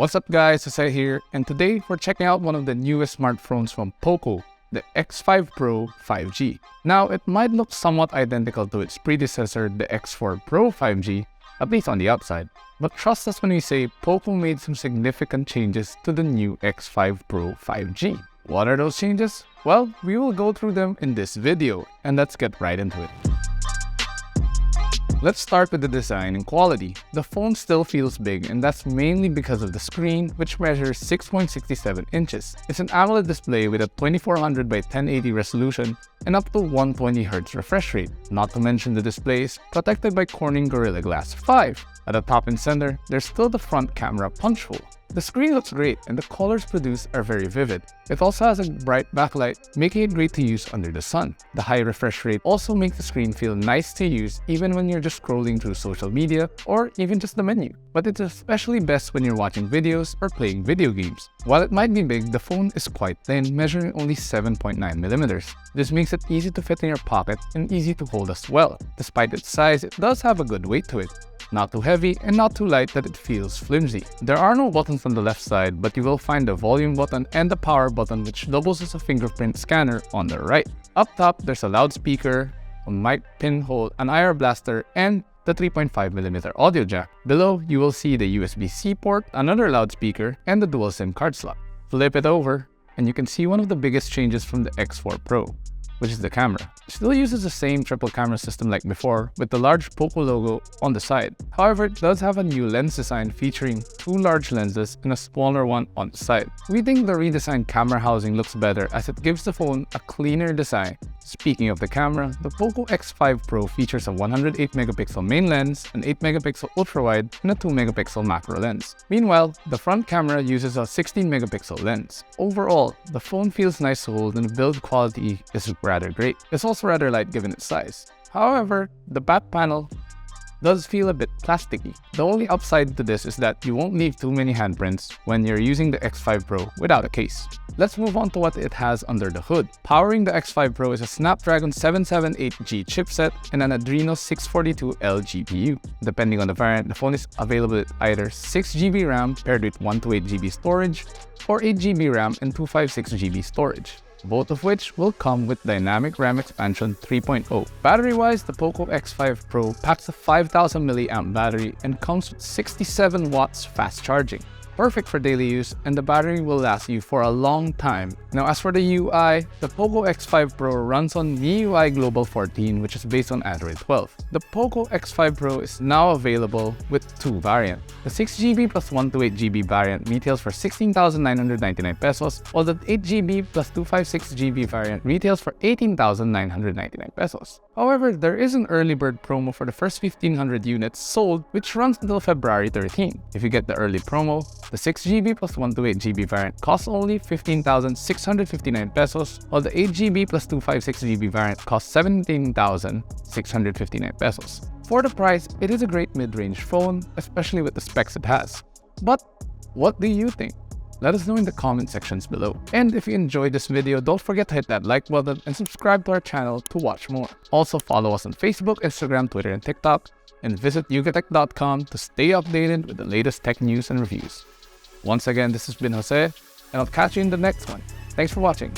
What's up guys, Jose here, and today we're checking out one of the newest smartphones from POCO, the X5 Pro 5G. Now, it might look somewhat identical to its predecessor, the X4 Pro 5G, at least on the outside. But trust us when we say POCO made some significant changes to the new X5 Pro 5G. What are those changes? Well, we will go through them in this video, and let's get right into it. Let's start with the design and quality. The phone still feels big, and that's mainly because of the screen, which measures 6.67 inches. It's an AMOLED display with a 2400 by 1080 resolution and up to 120Hz refresh rate. Not to mention the display is protected by Corning Gorilla Glass 5. At the top and center, there's still the front camera punch hole. The screen looks great and the colors produced are very vivid. It also has a bright backlight, making it great to use under the sun. The high refresh rate also makes the screen feel nice to use even when you're just scrolling through social media or even just the menu. But it's especially best when you're watching videos or playing video games. While it might be big, the phone is quite thin, measuring only 7.9mm. This makes it easy to fit in your pocket and easy to hold as well. Despite its size, it does have a good weight to it. Not too heavy and not too light that it feels flimsy. There are no buttons on the left side, but you will find the volume button and the power button, which doubles as a fingerprint scanner on the right. Up top, there's a loudspeaker, a mic pinhole, an IR blaster, and the 3.5mm audio jack. Below, you will see the USB-C port, another loudspeaker, and the dual SIM card slot. Flip it over, and you can see one of the biggest changes from the X4 Pro, which is the camera. It still uses the same triple camera system like before, with the large POCO logo on the side. However, it does have a new lens design featuring two large lenses and a smaller one on the side. We think the redesigned camera housing looks better as it gives the phone a cleaner design. Speaking of the camera, the POCO X5 Pro features a 108MP main lens, an 8MP ultrawide, and a 2MP macro lens. Meanwhile, the front camera uses a 16MP lens. Overall, the phone feels nice to hold and the build quality is rather great. It's also rather light given its size. However, the back panel does feel a bit plasticky. The only upside to this is that you won't leave too many handprints when you're using the X5 Pro without a case. Let's move on to what it has under the hood. Powering the X5 Pro is a Snapdragon 778G chipset and an Adreno 642L GPU. Depending on the variant, the phone is available with either 6GB RAM paired with 128GB storage or 8GB RAM and 256GB storage, both of which will come with Dynamic RAM Expansion 3.0. Battery-wise, the POCO X5 Pro packs a 5000 mAh battery and comes with 67 watts fast charging. Perfect for daily use, and the battery will last you for a long time. Now, as for the UI, the POCO X5 Pro runs on MIUI Global 14, which is based on Android 12. The POCO X5 Pro is now available with two variants. The 6GB plus 128GB variant retails for 16,999 pesos, while the 8GB plus 256GB variant retails for 18,999 pesos. However, there is an early bird promo for the first 1,500 units sold, which runs until February 13. If you get the early promo, the 6GB plus 128GB variant costs only 15,659 pesos, while the 8GB plus 256GB variant costs 17,659 pesos. For the price, it is a great mid-range phone, especially with the specs it has. But what do you think? Let us know in the comment sections below. And if you enjoyed this video, don't forget to hit that like button and subscribe to our channel to watch more. Also follow us on Facebook, Instagram, Twitter, and TikTok, and visit yugatech.com to stay updated with the latest tech news and reviews. Once again, this has been Jose, and I'll catch you in the next one. Thanks for watching.